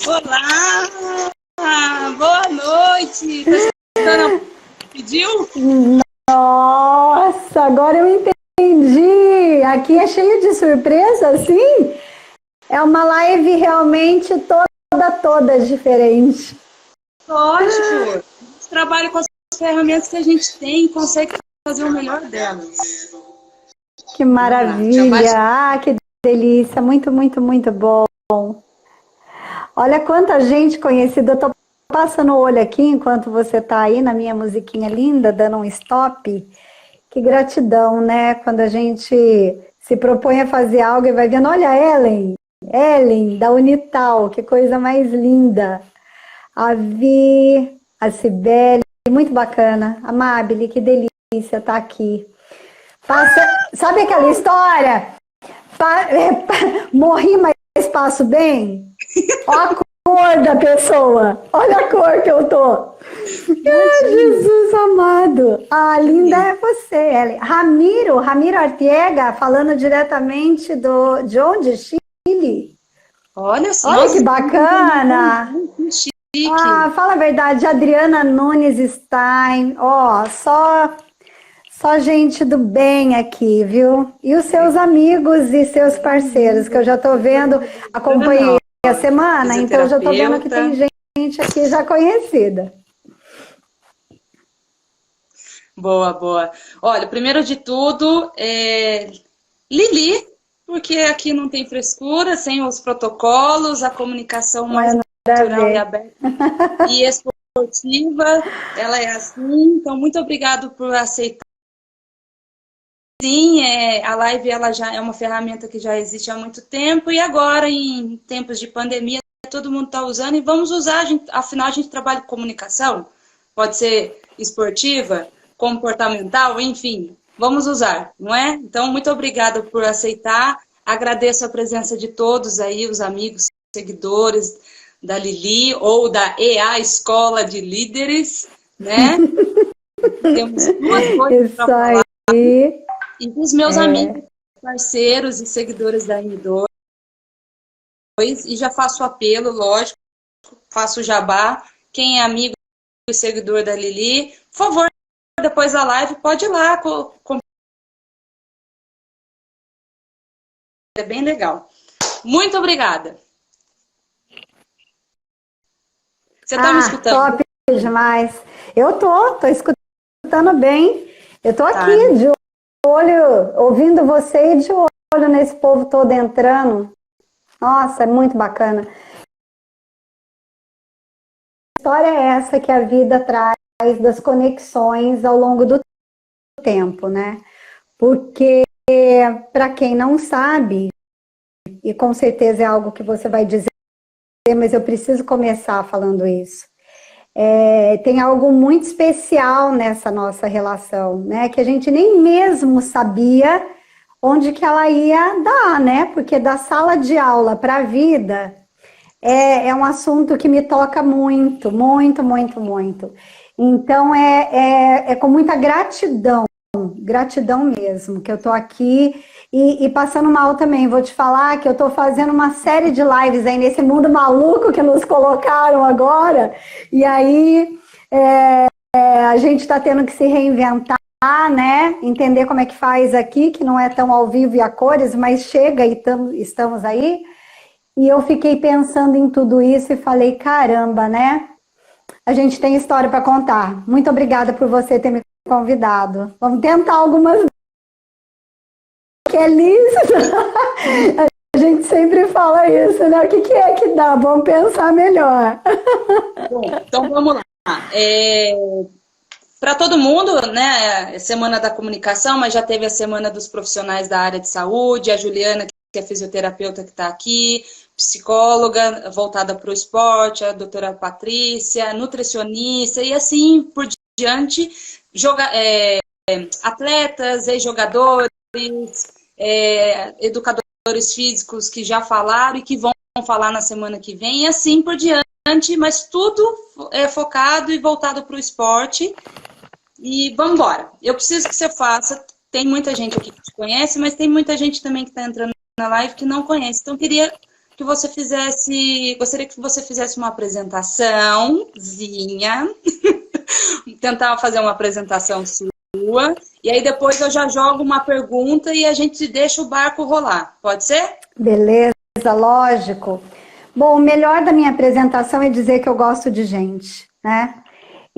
Olá! Boa noite! Tá pediu? Nossa, agora eu entendi! Aqui é cheio de surpresa, assim? É uma live realmente toda diferente. Lógico! A gente trabalha com as ferramentas que a gente tem e consegue fazer o melhor delas. Que maravilha! Ah, que delícia! Muito bom! Olha quanta gente conhecida. Eu tô passando o olho aqui enquanto você tá aí na minha musiquinha linda, dando um stop. Que gratidão, né? Quando a gente se propõe a fazer algo e vai vendo, olha, Ellen, da Unital, que coisa mais linda. A Vi, a Cibele, muito bacana. A Mabile, que delícia estar aqui. Sabe aquela história? Morri, mas passo bem? Olha a cor da pessoa. Olha a cor que eu tô. Ai, Jesus amado. A linda é você, Ellen. Ramiro Artiega, falando diretamente de onde? Chile. Olha só! Olha que bacana. Que chique! Ah, fala a verdade, Adriana Nunes Stein. Ó, só gente do bem aqui, viu? E os seus amigos e seus parceiros, que eu já tô vendo, acompanhei a semana, então eu já tô vendo que tem gente aqui já conhecida. Boa. Olha, primeiro de tudo, Lili, porque aqui não tem frescura, sem os protocolos, a comunicação mais natural e aberta e esportiva, ela é assim. Então, muito obrigado por aceitar. Sim, a live ela já é uma ferramenta que já existe há muito tempo e agora, em tempos de pandemia, todo mundo está usando e vamos usar, afinal a gente trabalha com comunicação, pode ser esportiva, comportamental, enfim, vamos usar, não é? Então, muito obrigada por aceitar, agradeço a presença de todos aí, os amigos, seguidores da Lili ou da EA Escola de Líderes, né? Temos duas coisas para falar. E dos meus amigos, parceiros e seguidores da M2, e já faço apelo, lógico, faço jabá, quem é amigo e seguidor da Lili, por favor, depois da live, pode ir lá, é bem legal. Muito obrigada. Você está me escutando? Top demais. Eu tô escutando bem. Eu tô aqui de olho, ouvindo você e de olho nesse povo todo entrando. Nossa, é muito bacana. Que história é essa que a vida traz das conexões ao longo do tempo, né? Porque, para quem não sabe, e com certeza é algo que você vai dizer, mas eu preciso começar falando isso. Tem algo muito especial nessa nossa relação, né? Que a gente nem mesmo sabia onde que ela ia dar, né? Porque da sala de aula para a vida é um assunto que me toca muito. Então é com muita gratidão mesmo, que eu tô aqui e passando mal também. Vou te falar que eu tô fazendo uma série de lives aí nesse mundo maluco que nos colocaram agora, e aí a gente tá tendo que se reinventar, né? Entender como é que faz aqui, que não é tão ao vivo e a cores, mas chega e estamos aí. E eu fiquei pensando em tudo isso e falei, caramba, né? A gente tem história para contar. Muito obrigada por você ter me convidado. Vamos tentar algumas. Que é liso. A gente sempre fala isso, né? O que é que dá? Vamos pensar melhor. Bom, então vamos lá. Para todo mundo, né? É Semana da Comunicação, mas já teve a Semana dos Profissionais da área de saúde, a Juliana, que é fisioterapeuta que está aqui, psicóloga voltada para o esporte, a doutora Patrícia, nutricionista e assim por diante, atletas, ex-jogadores, educadores físicos que já falaram e que vão falar na semana que vem, e assim por diante, mas tudo é focado e voltado para o esporte. E vamos embora. Eu preciso que você faça, tem muita gente aqui que te conhece, mas tem muita gente também que está entrando na live que não conhece. Então, eu queria que você gostaria que você fizesse uma apresentaçãozinha, tentar fazer uma apresentação sua, e aí depois eu já jogo uma pergunta e a gente deixa o barco rolar. Pode ser? Beleza, lógico. Bom, o melhor da minha apresentação é dizer que eu gosto de gente, né?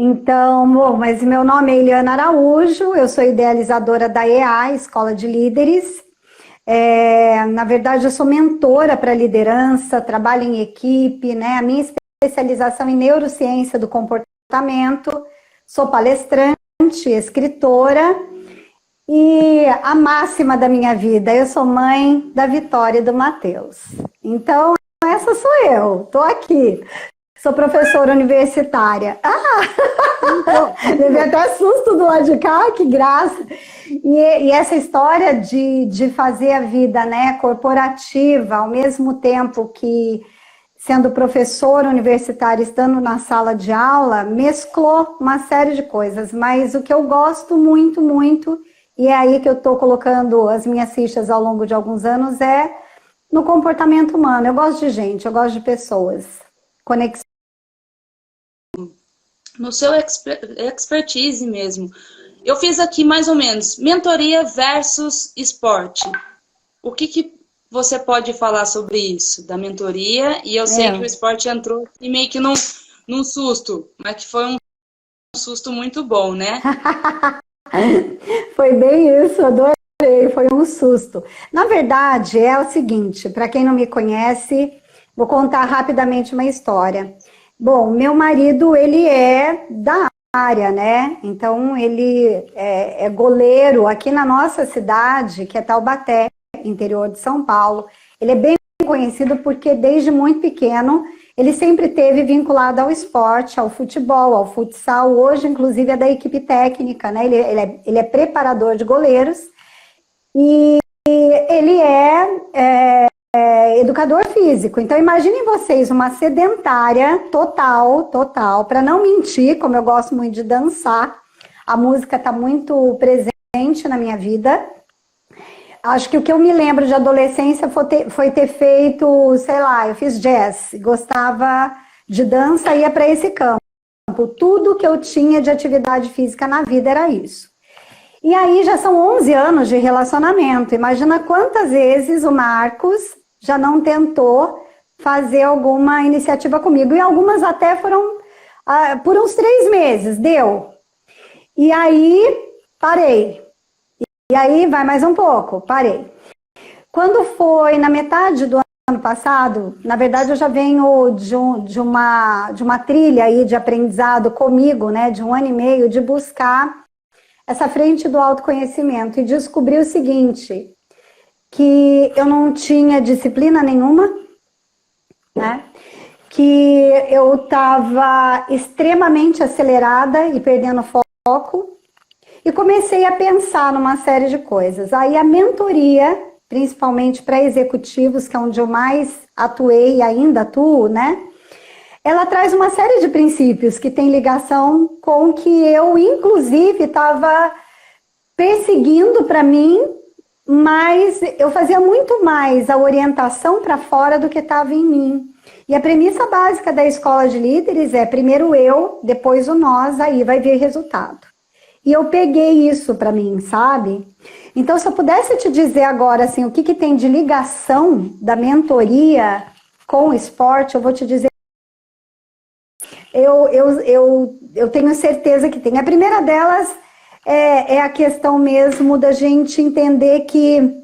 Então, bom, mas meu nome é Eliana Araújo, eu sou idealizadora da EA, Escola de Líderes. Na verdade, eu sou mentora para liderança, trabalho em equipe, né? A minha especialização em neurociência do comportamento, sou palestrante, escritora e a máxima da minha vida, eu sou mãe da Vitória e do Matheus. Então, essa sou eu, estou aqui. Sou professora universitária. Levei até susto do lado de cá, que graça. E essa história de fazer a vida, né, corporativa, ao mesmo tempo que sendo professora universitária, estando na sala de aula, mesclou uma série de coisas. Mas o que eu gosto muito, muito, e é aí que eu estou colocando as minhas fichas ao longo de alguns anos, é no comportamento humano. Eu gosto de gente, eu gosto de pessoas. Conexão. No seu expertise mesmo. Eu fiz aqui mais ou menos mentoria versus esporte. O que você pode falar sobre isso, da mentoria? E eu sei que o esporte entrou e meio que num susto, mas que foi um susto muito bom, né? Foi bem isso, adorei, foi um susto. Na verdade, é o seguinte, para quem não me conhece, vou contar rapidamente uma história. Bom, meu marido, ele é da área, né? Então, ele é goleiro aqui na nossa cidade, que é Taubaté, interior de São Paulo. Ele é bem conhecido porque desde muito pequeno ele sempre esteve vinculado ao esporte, ao futebol, ao futsal. Hoje, inclusive, é da equipe técnica, né? Ele é preparador de goleiros e ele é educador físico. Então, imaginem vocês uma sedentária total, para não mentir, como eu gosto muito de dançar, a música está muito presente na minha vida. Acho que o que eu me lembro de adolescência foi ter feito, sei lá, eu fiz jazz, gostava de dança, ia para esse campo. Tudo que eu tinha de atividade física na vida era isso. E aí já são 11 anos de relacionamento. Imagina quantas vezes o Marcos já não tentou fazer alguma iniciativa comigo. E algumas até foram por uns 3 meses, deu. E aí, parei. E aí, vai mais um pouco, parei. Quando foi na metade do ano passado, na verdade eu já venho de uma trilha aí de aprendizado comigo, né, de 1 ano e meio, de buscar essa frente do autoconhecimento e descobri o seguinte, que eu não tinha disciplina nenhuma, né, que eu estava extremamente acelerada e perdendo foco, e comecei a pensar numa série de coisas. Aí a mentoria, principalmente para executivos, que é onde eu mais atuei e ainda atuo, né? Ela traz uma série de princípios que tem ligação com o que eu, inclusive, estava perseguindo para mim, mas eu fazia muito mais a orientação para fora do que estava em mim. E a premissa básica da Escola de Líderes é primeiro eu, depois o nós, aí vai vir resultado. E eu peguei isso para mim, sabe? Então, se eu pudesse te dizer agora, assim, o que tem de ligação da mentoria com o esporte, eu vou te dizer. Eu tenho certeza que tem. A primeira delas é a questão mesmo da gente entender que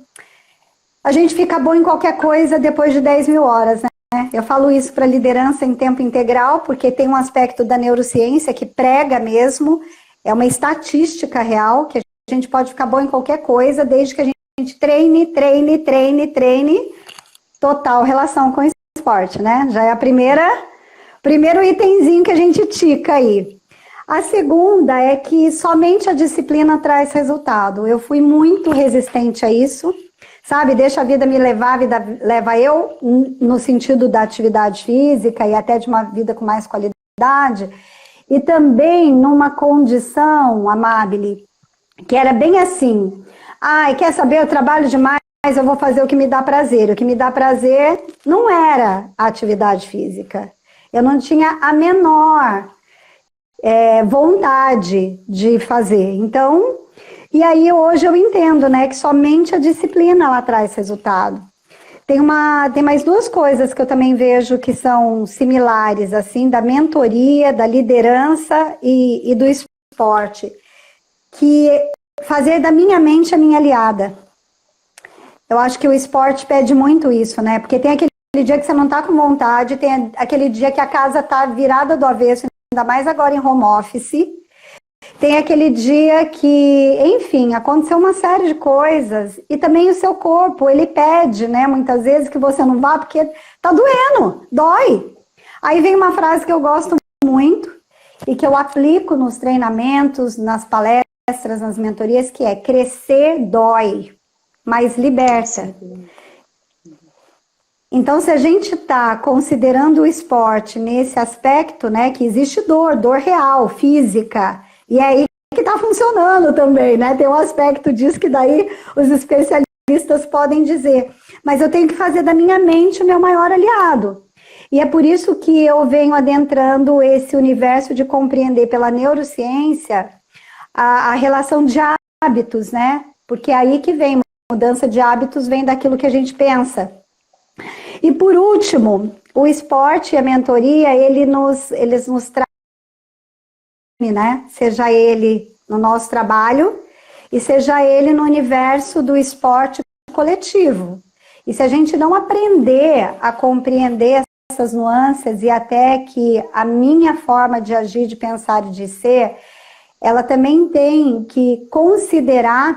a gente fica bom em qualquer coisa depois de 10 mil horas, né? Eu falo isso para liderança em tempo integral, porque tem um aspecto da neurociência que prega mesmo. É uma estatística real, que a gente pode ficar bom em qualquer coisa, desde que a gente treine. Total relação com o esporte, né? Já é primeiro itemzinho que a gente tica aí. A segunda é que somente a disciplina traz resultado. Eu fui muito resistente a isso, sabe? Deixa a vida me levar, a vida leva eu, no sentido da atividade física e até de uma vida com mais qualidade. E também numa condição, Amabile, que era bem assim, quer saber, eu trabalho demais, eu vou fazer o que me dá prazer. O que me dá prazer não era a atividade física. Eu não tinha a menor vontade de fazer. Então, e aí hoje eu entendo, né, que somente a disciplina ela traz resultado. Tem mais duas coisas que eu também vejo que são similares, assim, da mentoria, da liderança e do esporte, que fazer da minha mente a minha aliada. Eu acho que o esporte pede muito isso, né? Porque tem aquele dia que você não tá com vontade, tem aquele dia que a casa tá virada do avesso, ainda mais agora em home office. Tem aquele dia que, enfim, aconteceu uma série de coisas e também o seu corpo, ele pede, né, muitas vezes que você não vá porque tá doendo, dói. Aí vem uma frase que eu gosto muito e que eu aplico nos treinamentos, nas palestras, nas mentorias, que é: crescer dói, mas liberta. Então, se a gente está considerando o esporte nesse aspecto, né, que existe dor real, física, e é aí que está funcionando também, né? Tem um aspecto disso que daí os especialistas podem dizer. Mas eu tenho que fazer da minha mente o meu maior aliado. E é por isso que eu venho adentrando esse universo de compreender pela neurociência a relação de hábitos, né? Porque é aí que vem, mudança de hábitos vem daquilo que a gente pensa. E por último, o esporte e a mentoria, eles nos trazem, né? Seja ele no nosso trabalho e seja ele no universo do esporte coletivo. E se a gente não aprender a compreender essas nuances e até que a minha forma de agir, de pensar e de ser, ela também tem que considerar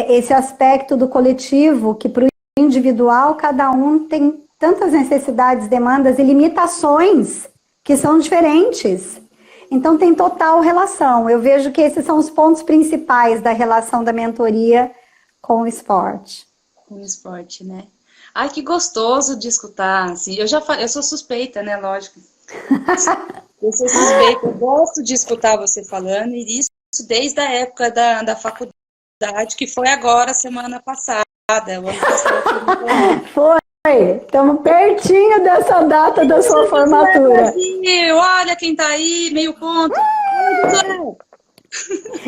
esse aspecto do coletivo, que para o individual cada um tem tantas necessidades, demandas e limitações que são diferentes. Então tem total relação. Eu vejo que esses são os pontos principais da relação da mentoria com o esporte. Com o esporte, né? Ai, que gostoso de escutar, assim. Eu sou suspeita, né, lógico. Eu sou suspeita, eu gosto de escutar você falando, e isso desde a época da faculdade, que foi agora, semana passada. O ano passado. Foi. Estamos pertinho dessa data da sua formatura. Olha quem tá aí, meio ponto.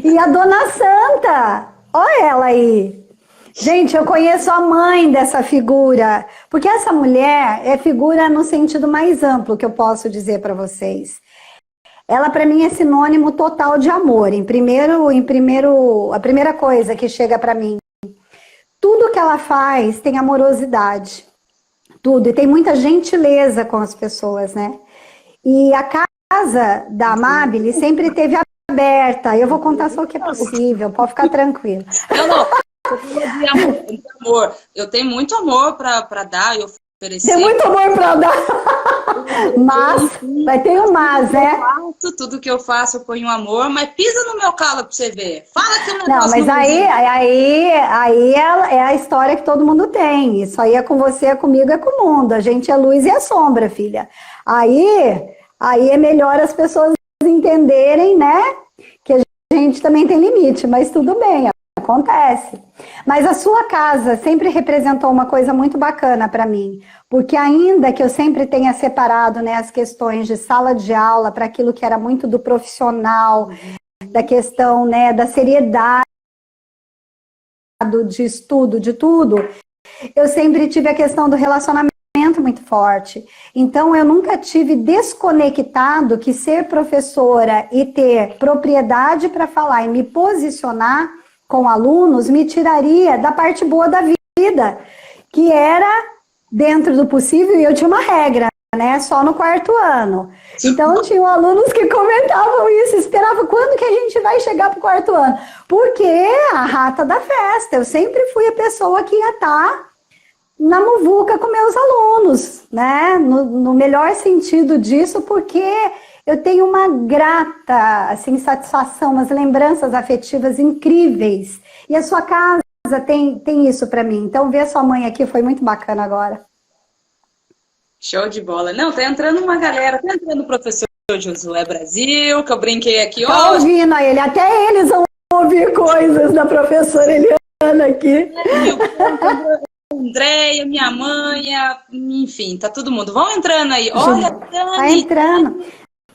E a Dona Santa, olha ela aí. Gente, eu conheço a mãe dessa figura, porque essa mulher é figura no sentido mais amplo que eu posso dizer para vocês. Ela, para mim, é sinônimo total de amor. A primeira coisa que chega para mim, tudo que ela faz tem amorosidade. Tudo, e tem muita gentileza com as pessoas, né? E a casa da Amabile sempre teve aberta. Eu vou contar só o que é possível, pode ficar tranquilo. Não. Amor. Eu tenho muito amor para dar e oferecer. Tem muito amor para dar. Mas, vai ter um mas, né? Tudo que eu faço eu ponho amor, mas pisa no meu calo pra você ver. Fala que o negócio não, mas aí é a história que todo mundo tem. Isso aí é com você, é comigo, é com o mundo. A gente é luz e é sombra, filha. Aí é melhor as pessoas entenderem, né? Que a gente também tem limite, mas tudo bem, acontece. Mas a sua casa sempre representou uma coisa muito bacana para mim, porque ainda que eu sempre tenha separado, né, as questões de sala de aula para aquilo que era muito do profissional, da questão, né, da seriedade, de estudo, de tudo, eu sempre tive a questão do relacionamento muito forte. Então, eu nunca tive desconectado que ser professora e ter propriedade para falar e me posicionar com alunos me tiraria da parte boa da vida, que era dentro do possível, e eu tinha uma regra, né, só no quarto ano. Então, tinham alunos que comentavam isso, esperavam quando que a gente vai chegar para o quarto ano, porque a rata da festa, eu sempre fui a pessoa que ia estar na muvuca com meus alunos, né, no melhor sentido disso, porque eu tenho uma grata, assim, satisfação, umas lembranças afetivas incríveis. E a sua casa tem isso para mim. Então, ver a sua mãe aqui foi muito bacana agora. Show de bola. Não, tá entrando uma galera, tá entrando o professor Josué Brasil, que eu brinquei aqui hoje. Tá ouvindo ele, até eles vão ouvir coisas da professora Eliane. aqui. Andréia, minha mãe, enfim, tá todo mundo. Vão entrando aí. Olha, Dani. Tá entrando.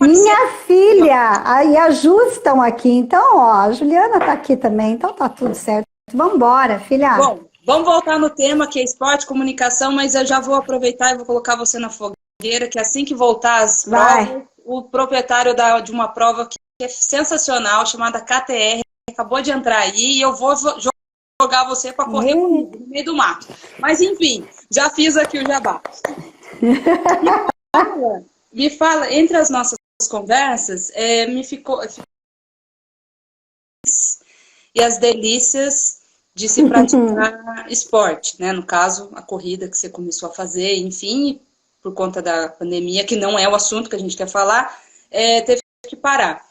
Minha filha, aí ajustam aqui. Então, ó, a Juliana tá aqui também, então tá tudo certo. Vamos embora, filha. Bom, vamos voltar no tema que é esporte, comunicação, mas eu já vou aproveitar e vou colocar você na fogueira, que assim que voltar as provas, o proprietário de uma prova que é sensacional, chamada KTR, acabou de entrar aí e eu vou jogar você para correr comigo no meio do mato. Mas enfim, já fiz aqui o jabá. Me fala, entre as nossas conversas, me ficou e as delícias de se praticar esporte, né? No caso, a corrida que você começou a fazer, enfim, por conta da pandemia, que não é o assunto que a gente quer falar, teve que parar.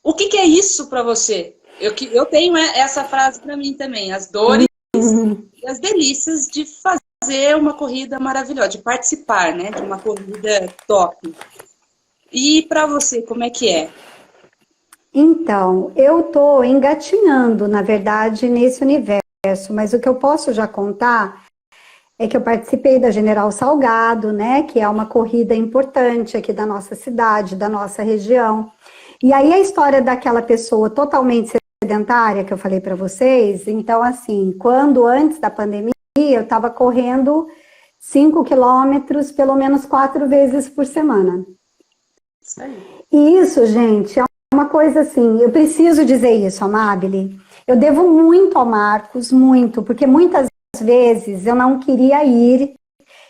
O que é isso para você? Eu tenho essa frase para mim também, as dores e as delícias de fazer uma corrida maravilhosa, de participar, né, de uma corrida top. E para você, como é que é? Então, eu tô engatinhando, na verdade, nesse universo, mas o que eu posso já contar é que eu participei da General Salgado, né, que é uma corrida importante aqui da nossa cidade, da nossa região. E aí a história daquela pessoa totalmente sedentária que eu falei para vocês, então assim, quando antes da pandemia eu estava correndo 5 quilômetros pelo menos 4 vezes por semana. Isso aí. E isso, gente, é uma coisa assim, eu preciso dizer isso, Amabile, eu devo muito ao Marcos, muito, porque muitas vezes eu não queria ir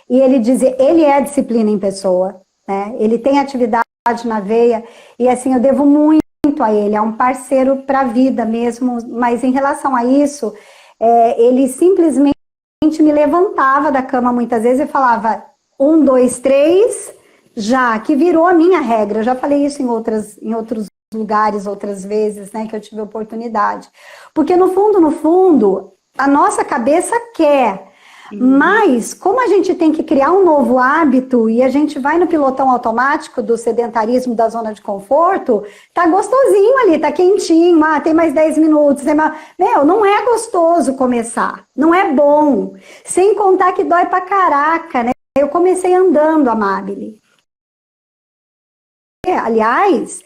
e ele dizia, ele é disciplina em pessoa, né? Ele tem atividade na veia e assim, eu devo muito a ele, é um parceiro para a vida mesmo, mas em relação a isso, ele simplesmente me levantava da cama muitas vezes e falava 1, 2, 3, já, que virou a minha regra. Eu já falei isso em outros lugares, outras vezes, né, que eu tive oportunidade. Porque no fundo, a nossa cabeça quer, mas como a gente tem que criar um novo hábito e a gente vai no pilotão automático do sedentarismo da zona de conforto, tá gostosinho ali, tá quentinho, tem mais 10 minutos, Meu, não é gostoso começar, não é bom, sem contar que dói pra caraca, né? Eu comecei andando, Amabile. Aliás,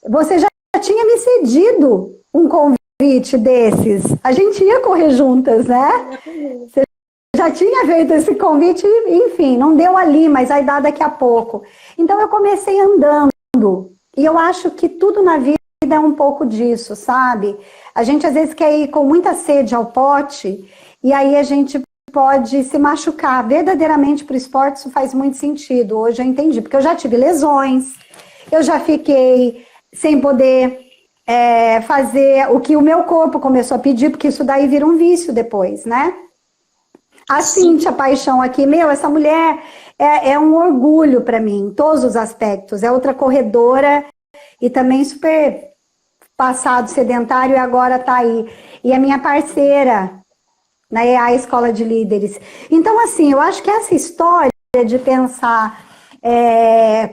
você já tinha me cedido um convite desses, a gente ia correr juntas, né? Você já tinha feito esse convite, enfim, não deu ali, mas vai dar daqui a pouco. Então eu comecei andando, e eu acho que tudo na vida é um pouco disso, sabe? A gente às vezes quer ir com muita sede ao pote, e aí a gente pode se machucar. Verdadeiramente para o esporte isso faz muito sentido, hoje eu entendi, porque eu já tive lesões, eu já fiquei sem poder fazer o que o meu corpo começou a pedir, porque isso daí vira um vício depois, né? A Cíntia Paixão aqui, essa mulher é um orgulho para mim, em todos os aspectos. É outra corredora e também super passado sedentário e agora tá aí. E é minha parceira na EA Escola de Líderes. Então, assim, eu acho que essa história de pensar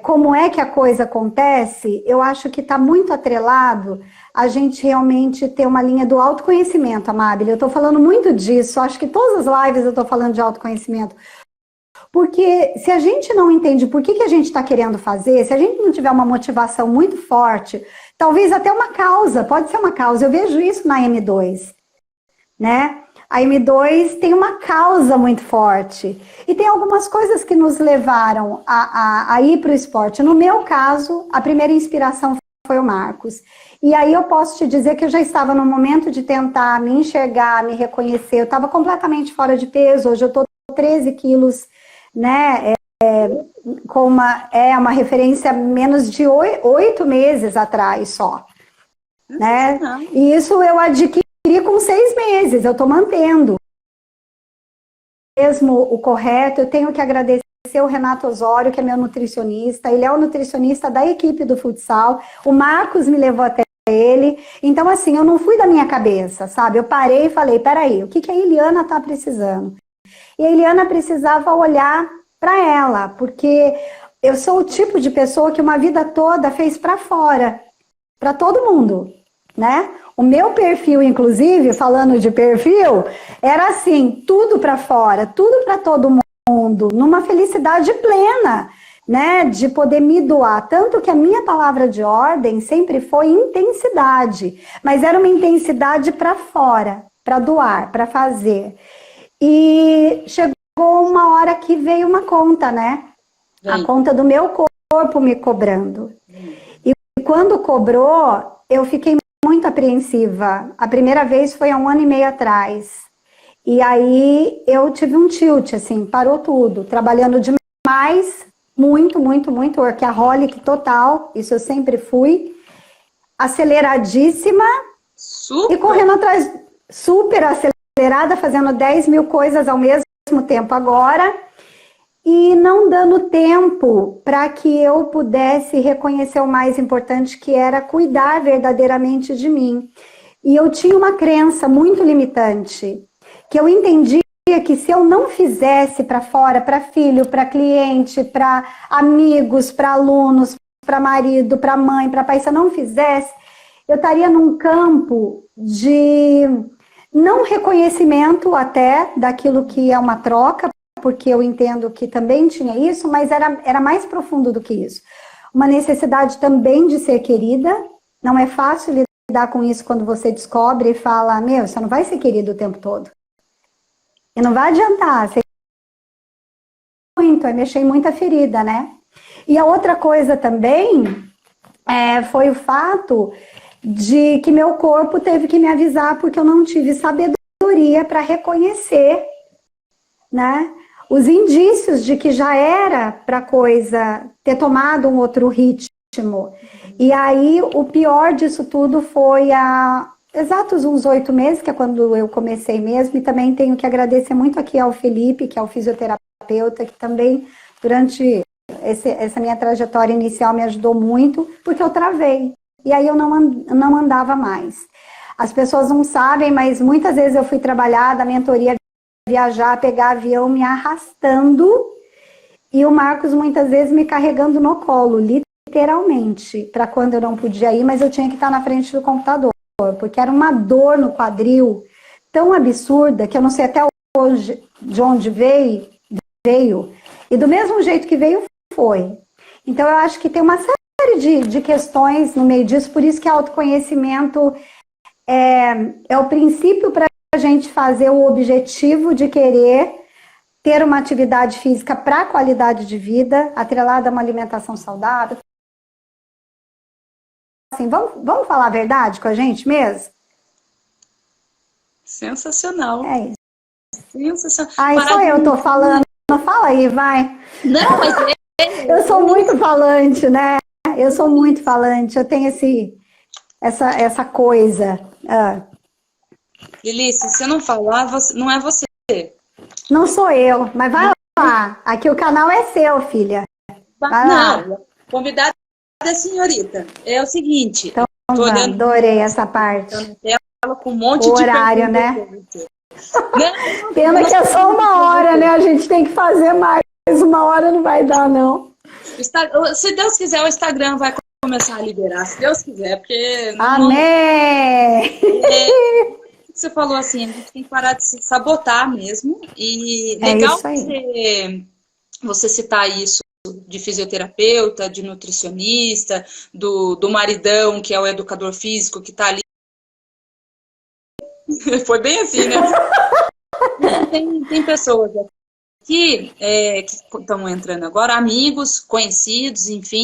como é que a coisa acontece, eu acho que está muito atrelado a gente realmente ter uma linha do autoconhecimento, Amabile. Eu estou falando muito disso, acho que todas as lives eu estou falando de autoconhecimento. Porque se a gente não entende por que a gente está querendo fazer, se a gente não tiver uma motivação muito forte, talvez até uma causa, pode ser uma causa, eu vejo isso na M2, né? A M2 tem uma causa muito forte. E tem algumas coisas que nos levaram a ir para o esporte. No meu caso, a primeira inspiração foi o Marcos. E aí eu posso te dizer que eu já estava no momento de tentar me enxergar, me reconhecer. Eu estava completamente fora de peso. Hoje eu estou 13 quilos, né? Com uma referência menos de 8 meses atrás só. Né? E isso eu adquiri com 6 meses, eu estou mantendo. Mesmo o correto, eu tenho que agradecer o Renato Osório, que é meu nutricionista, ele é o nutricionista da equipe do futsal, o Marcos me levou até ele, então assim, eu não fui da minha cabeça, sabe? Eu parei e falei, peraí, o que a Eliana está precisando? E a Eliana precisava olhar para ela, porque eu sou o tipo de pessoa que uma vida toda fez para fora, para todo mundo, né? O meu perfil, inclusive, falando de perfil, era assim, tudo para fora, tudo para todo mundo, numa felicidade plena, né, de poder me doar. Tanto que a minha palavra de ordem sempre foi intensidade, mas era uma intensidade para fora, para doar, para fazer. E chegou uma hora que veio uma conta, né? A conta do meu corpo me cobrando. E quando cobrou, eu fiquei muito apreensiva. A primeira vez foi há 1 ano e meio atrás. E aí eu tive um tilt, assim, parou tudo. Trabalhando demais, muito, muito, muito, workaholic total, isso eu sempre fui. Aceleradíssima. Super. E correndo atrás, super acelerada, fazendo 10 mil coisas ao mesmo tempo agora. E não dando tempo para que eu pudesse reconhecer o mais importante, que era cuidar verdadeiramente de mim. E eu tinha uma crença muito limitante, que eu entendia que se eu não fizesse para fora, para filho, para cliente, para amigos, para alunos, para marido, para mãe, para pai, se eu não fizesse, eu estaria num campo de não reconhecimento até daquilo que é uma troca, porque eu entendo que também tinha isso, mas era mais profundo do que isso. Uma necessidade também de ser querida, não é fácil lidar com isso quando você descobre e fala, meu, você não vai ser querido o tempo todo. E não vai adiantar, você muito, é mexer em muita ferida, né? E a outra coisa também foi o fato de que meu corpo teve que me avisar, porque eu não tive sabedoria para reconhecer, né, os indícios de que já era para a coisa ter tomado um outro ritmo. E aí o pior disso tudo foi há exatos uns 8 meses, que é quando eu comecei mesmo, e também tenho que agradecer muito aqui ao Felipe, que é o fisioterapeuta, que também durante essa minha trajetória inicial me ajudou muito, porque eu travei. E aí eu não andava mais. As pessoas não sabem, mas muitas vezes eu fui trabalhar da mentoria, viajar, pegar avião, me arrastando, e o Marcos muitas vezes me carregando no colo, literalmente, para quando eu não podia ir, mas eu tinha que estar na frente do computador, porque era uma dor no quadril tão absurda, que eu não sei até hoje de onde veio, e do mesmo jeito que veio, foi. Então eu acho que tem uma série de questões no meio disso, por isso que autoconhecimento é o princípio para a gente fazer o objetivo de querer ter uma atividade física para qualidade de vida, atrelada a uma alimentação saudável. Assim, vamos falar a verdade com a gente mesmo? Sensacional. É isso. Sensacional. Ai, só eu tô falando. Fala aí, vai. Não, mas eu sou muito falante, né? Eu sou muito falante. Eu tenho essa coisa. Lili, se você não falar, não é você. Não sou eu, mas vai lá. Aqui o canal é seu, filha. Vai lá. Não, convidada é a senhorita. É o seguinte, Então, tô olhando, adorei essa parte. tela com um monte o de horário, né? Não, Pena que é só 1 hora, né? A gente tem que fazer mais. 1 hora não vai dar, não. Se Deus quiser, o Instagram vai começar a liberar. Se Deus quiser, porque... Amém! Você falou assim, a gente tem que parar de se sabotar mesmo. E É legal isso aí. você citar isso de fisioterapeuta, de nutricionista, do maridão, que é o educador físico, que está ali. Foi bem assim, né? Tem pessoas aqui que estão entrando agora, amigos, conhecidos, enfim.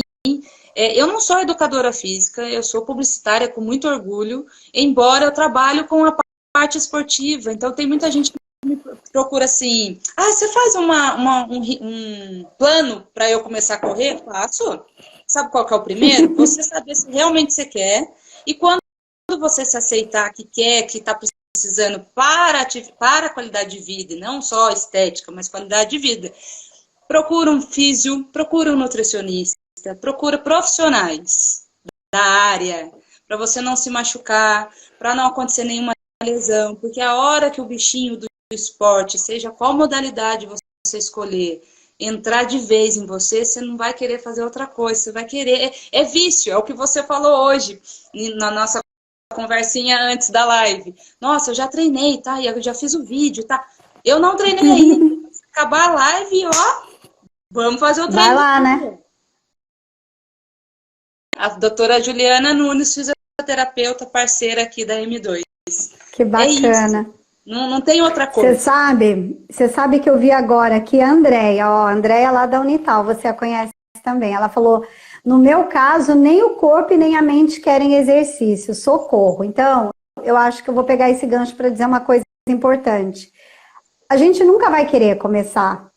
Eu não sou educadora física, eu sou publicitária com muito orgulho, embora eu trabalho com a parte esportiva. Então tem muita gente que me procura assim, você faz um plano para eu começar a correr? Faço. Sabe qual que é o primeiro? Você saber se realmente você quer, e quando você se aceitar que quer, que está precisando para a qualidade de vida, e não só estética, mas qualidade de vida, procura um físio, procura um nutricionista, procura profissionais da área, para você não se machucar, para não acontecer nenhuma lesão, porque a hora que o bichinho do esporte, seja qual modalidade você escolher, entrar de vez em você, você não vai querer fazer outra coisa, você vai querer, é vício, é o que você falou hoje na nossa conversinha antes da live. Nossa, eu já treinei, tá? E eu já fiz o vídeo, tá? Eu não treinei ainda. Se acabar a live, ó, vamos fazer o treino. Vai lá, né? A doutora Juliana Nunes, fisioterapeuta, parceira aqui da M2. Que bacana. É isso. Não tem outra coisa. Você sabe que eu vi agora aqui a Andréia, ó, a Andréia lá da Unital, você a conhece também. Ela falou, no meu caso, nem o corpo e nem a mente querem exercício, socorro. Então, eu acho que eu vou pegar esse gancho para dizer uma coisa importante. A gente nunca vai querer começar.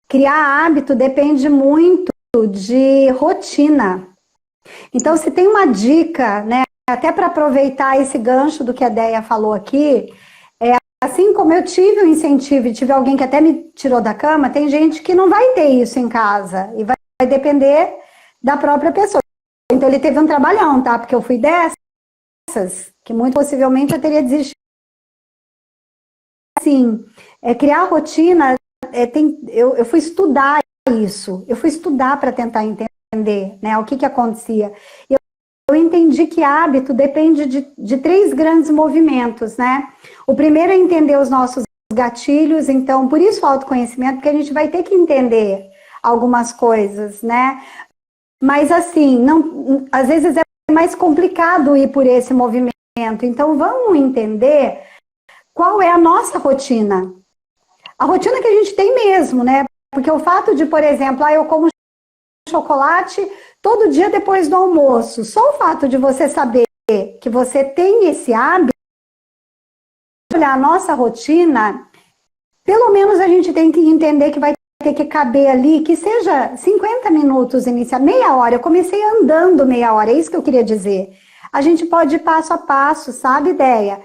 Criar hábito depende muito de rotina. Então, se tem uma dica, né, até para aproveitar esse gancho do que a Déia falou aqui, assim como eu tive um incentivo e tive alguém que até me tirou da cama, tem gente que não vai ter isso em casa e vai depender da própria pessoa. Então, ele teve um trabalhão, tá? Porque eu fui dessas, que muito possivelmente eu teria desistido. Assim, criar rotina, eu fui estudar isso, eu fui estudar para tentar entender, né, o que acontecia. Eu entendi que hábito depende de três grandes movimentos, né? O primeiro é entender os nossos gatilhos, então, por isso o autoconhecimento, porque a gente vai ter que entender algumas coisas, né? Mas assim, não, às vezes é mais complicado ir por esse movimento, então vamos entender qual é a nossa rotina. A rotina que a gente tem mesmo, né? Porque o fato de, por exemplo, eu como chocolate todo dia depois do almoço, só o fato de você saber que você tem esse hábito, olhar a nossa rotina, pelo menos a gente tem que entender que vai ter que caber ali, que seja 50 minutos iniciar, meia hora. Eu comecei andando meia hora, é isso que eu queria dizer. A gente pode ir passo a passo, sabe, ideia?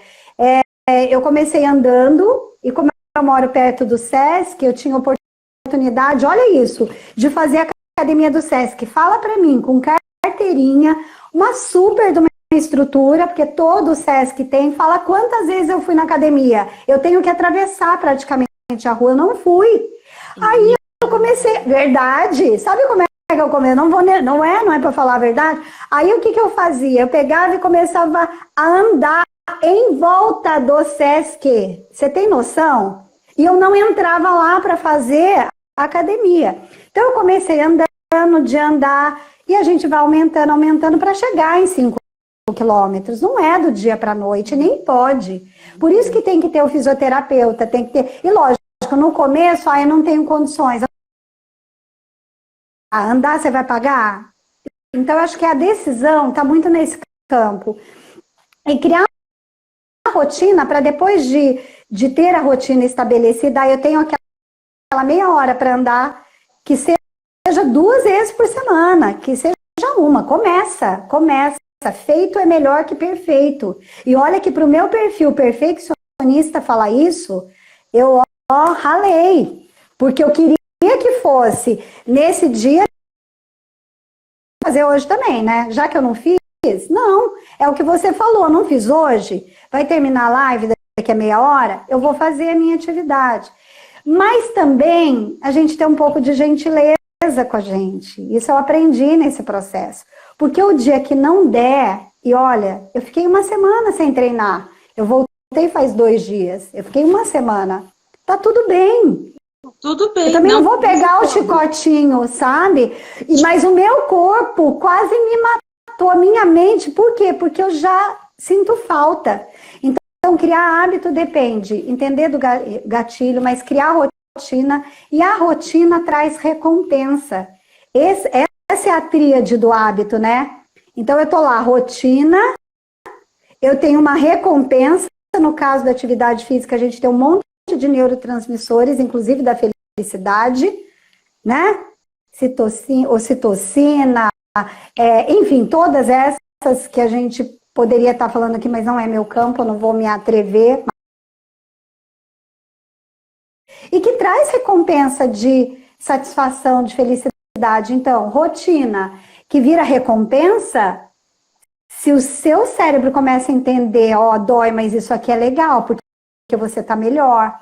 Eu comecei andando, e como eu moro perto do Sesc, eu tinha oportunidade, olha isso, de fazer a academia do Sesc. Fala pra mim, com carteirinha, uma super de uma estrutura, porque todo o Sesc tem. Fala quantas vezes eu fui na academia. Eu tenho que atravessar praticamente a rua, eu não fui. Aí eu comecei, verdade, sabe como é que eu comecei? Não é pra falar a verdade. Aí o que eu fazia? Eu pegava e começava a andar em volta do Sesc. Você tem noção? E eu não entrava lá para fazer a academia. Então eu comecei andando, de andar, e a gente vai aumentando para chegar em 5 quilômetros. Não é do dia para a noite, nem pode. Por isso que tem que ter o fisioterapeuta, tem que ter. E lógico, no começo, eu não tenho condições. Andar, você vai pagar? Então eu acho que a decisão está muito nesse campo. E criar uma rotina para depois de ter a rotina estabelecida, aí eu tenho aquela meia hora para andar, que seja 2 vezes por semana, que seja uma. Começa. Feito é melhor que perfeito. E olha que para o meu perfil perfeccionista falar isso, eu ralei. Porque eu queria que fosse nesse dia, fazer hoje também, né? Já que eu não fiz, não. É o que você falou, não fiz hoje. Vai terminar a live daqui a meia hora, eu vou fazer a minha atividade. Mas também a gente tem um pouco de gentileza com a gente. Isso eu aprendi nesse processo. Porque o dia que não der, e olha, eu fiquei uma semana sem treinar. Eu voltei faz 2 dias. Eu fiquei uma semana. Tá tudo bem. Tudo bem. Eu também não vou pegar o chicotinho, sabe? Mas o meu corpo quase me matou, a minha mente. Por quê? Porque eu já sinto falta. Então, criar hábito depende, entender do gatilho, mas criar rotina, e a rotina traz recompensa. Essa é a tríade do hábito, né? Então, eu tô lá, rotina, eu tenho uma recompensa, no caso da atividade física, a gente tem um monte de neurotransmissores, inclusive da felicidade, né? Ocitocina, enfim, todas essas que a gente poderia estar falando aqui, mas não é meu campo, eu não vou me atrever. E que traz recompensa de satisfação, de felicidade. Então, rotina que vira recompensa, se o seu cérebro começa a entender, dói, mas isso aqui é legal, porque você está melhor.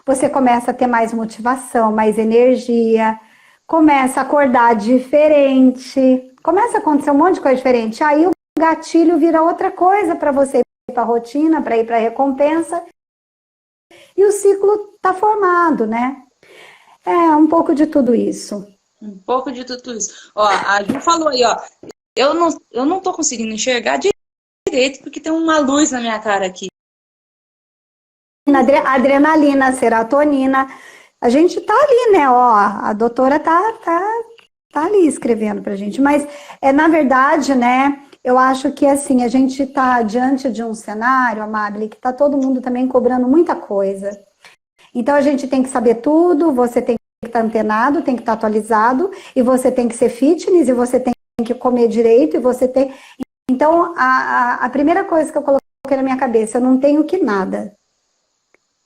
Você começa a ter mais motivação, mais energia, começa a acordar diferente, começa a acontecer um monte de coisa diferente. Aí o gatilho vira outra coisa para você ir para a rotina, para ir para a recompensa, e o ciclo está formado, né? É um pouco de tudo isso. Um pouco de tudo isso. Ó, a Ju falou aí, ó. Eu não tô conseguindo enxergar direito porque tem uma luz na minha cara aqui. Adrenalina, serotonina. A gente tá ali, né? Ó, a doutora tá ali escrevendo pra gente. Mas, na verdade, né? Eu acho que, assim, a gente tá diante de um cenário, Amabile, que tá todo mundo também cobrando muita coisa. Então, a gente tem que saber tudo, você tem que estar antenado, tem que estar atualizado, e você tem que ser fitness, e você tem que comer direito, e você tem... Então, a primeira coisa que eu coloquei na minha cabeça, eu não tenho que nada.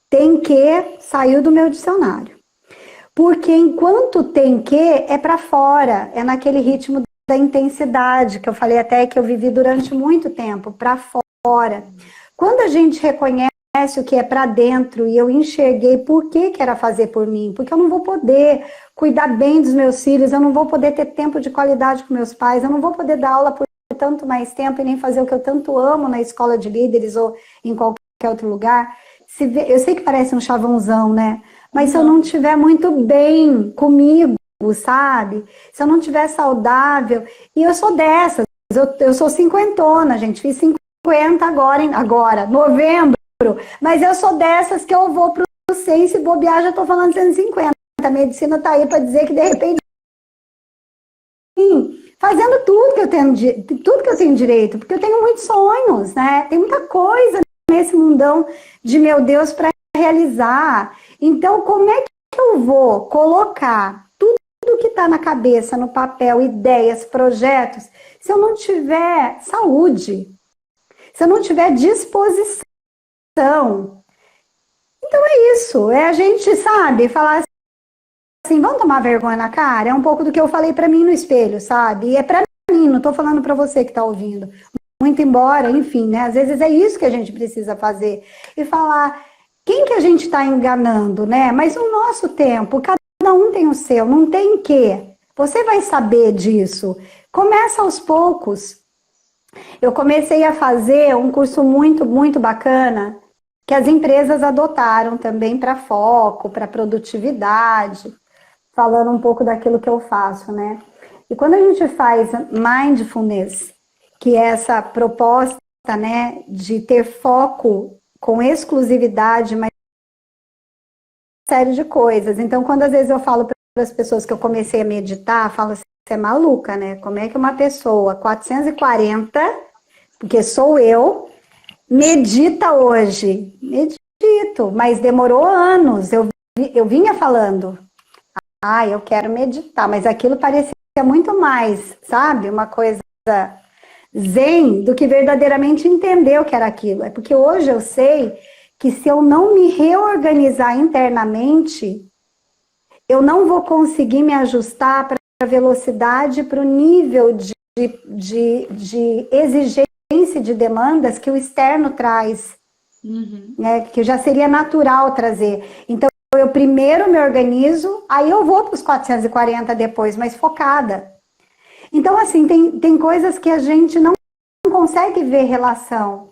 Tem que saiu do meu dicionário. Porque enquanto tem que, é para fora, é naquele ritmo da intensidade, que eu falei até que eu vivi durante muito tempo, para fora. Quando a gente reconhece o que é para dentro, e eu enxerguei por que era fazer por mim, porque eu não vou poder cuidar bem dos meus filhos, eu não vou poder ter tempo de qualidade com meus pais, eu não vou poder dar aula por tanto mais tempo e nem fazer o que eu tanto amo na escola de líderes ou em qualquer outro lugar. Eu sei que parece um chavãozão, né? Mas se eu não estiver muito bem comigo, sabe? Se eu não estiver saudável, e eu sou dessas, eu sou cinquentona, gente, fiz 50 agora, novembro, mas eu sou dessas que eu vou pro 100, se bobear, já tô falando 150. A medicina tá aí para dizer que de repente, sim, fazendo tudo que eu tenho direito, porque eu tenho muitos sonhos, né? Tem muita coisa nesse mundão de meu Deus para realizar. Então, como é que eu vou colocar tudo que está na cabeça, no papel, ideias, projetos, se eu não tiver saúde, se eu não tiver disposição? Então é isso, é a gente, sabe, falar assim, vamos tomar vergonha na cara? É um pouco do que eu falei para mim no espelho, sabe? E é para mim, não estou falando para você que está ouvindo. Muito embora, enfim, né? Às vezes é isso que a gente precisa fazer. E falar, quem que a gente está enganando, né? Mas no nosso tempo, cada um tem o seu, não tem que. Você vai saber disso. Começa aos poucos. Eu comecei a fazer um curso muito, muito bacana, que as empresas adotaram também para foco, para produtividade, falando um pouco daquilo que eu faço, né? E quando a gente faz mindfulness, que é essa proposta, né, de ter foco com exclusividade, mas uma série de coisas. Então, quando às vezes eu falo para as pessoas que eu comecei a meditar, falo assim, você é maluca, né? Como é que uma pessoa 440, porque sou eu, medita hoje? Medito, mas demorou anos. Eu vinha falando, eu quero meditar, mas aquilo parecia muito mais, sabe? Uma coisa zen do que verdadeiramente entender o que era aquilo. É porque hoje eu sei que se eu não me reorganizar internamente, eu não vou conseguir me ajustar para a velocidade, para o nível de exigência de demandas que o externo traz, né, que já seria natural trazer. Então, eu primeiro me organizo, aí eu vou para os 440 depois, mas focada. Então, assim, tem coisas que a gente não consegue ver relação,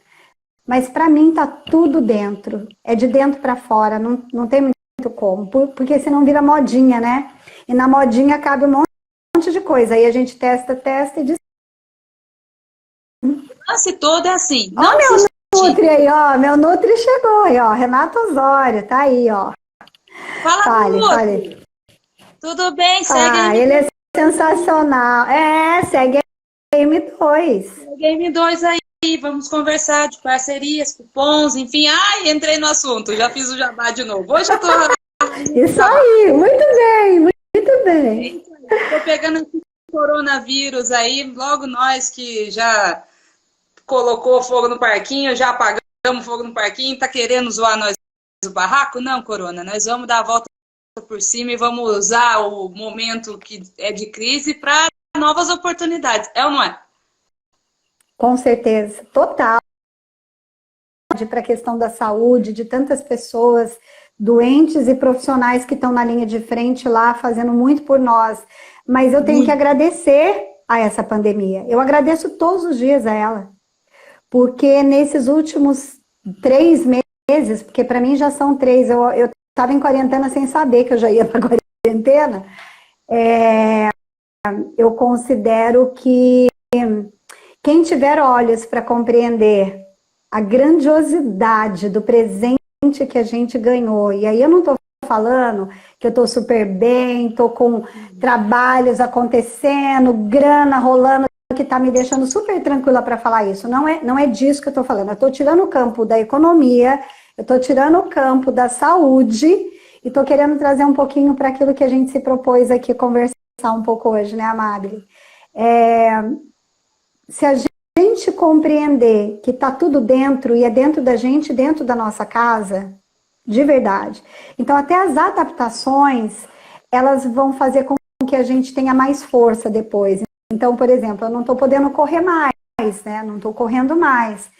mas para mim tá tudo dentro, é de dentro para fora, não tem muito como, porque senão vira modinha, né? E na modinha cabe um monte de coisa, aí a gente testa e diz. O lance todo é assim. Ó, meu Nutri aí, ó, meu Nutri chegou aí, ó, Renato Osório, tá aí, ó. Fale. Tudo bem, segue aí. Ele é sensacional. Segue a M2. Segue a M2 aí, vamos conversar de parcerias, cupons, enfim. Entrei no assunto, já fiz o jabá de novo. Hoje eu tô... Isso aí, muito bem, muito bem. Tô pegando esse coronavírus aí, logo nós que já colocou fogo no parquinho, já apagamos fogo no parquinho, tá querendo zoar nós do barraco? Não, Corona, nós vamos dar a volta por cima e vamos usar o momento que é de crise para novas oportunidades, é ou não é? Com certeza, total. Para a questão da saúde, de tantas pessoas doentes e profissionais que estão na linha de frente lá, fazendo muito por nós. Mas eu tenho que agradecer a essa pandemia. Eu agradeço todos os dias a ela, porque nesses últimos 3 meses, porque para mim já são 3, eu estava em quarentena sem saber que eu já ia para quarentena, eu considero que quem tiver olhos para compreender a grandiosidade do presente que a gente ganhou, e aí eu não estou falando que eu estou super bem, estou com trabalhos acontecendo, grana rolando, que está me deixando super tranquila para falar isso. Não é disso que eu estou falando. Eu estou tirando o campo da economia, eu estou tirando o campo da saúde e estou querendo trazer um pouquinho para aquilo que a gente se propôs aqui conversar um pouco hoje, né, Amabile? Se a gente compreender que está tudo dentro e é dentro da gente, dentro da nossa casa, de verdade. Então, até as adaptações, elas vão fazer com que a gente tenha mais força depois. Então, por exemplo, eu não estou podendo correr mais, né? Não estou correndo mais.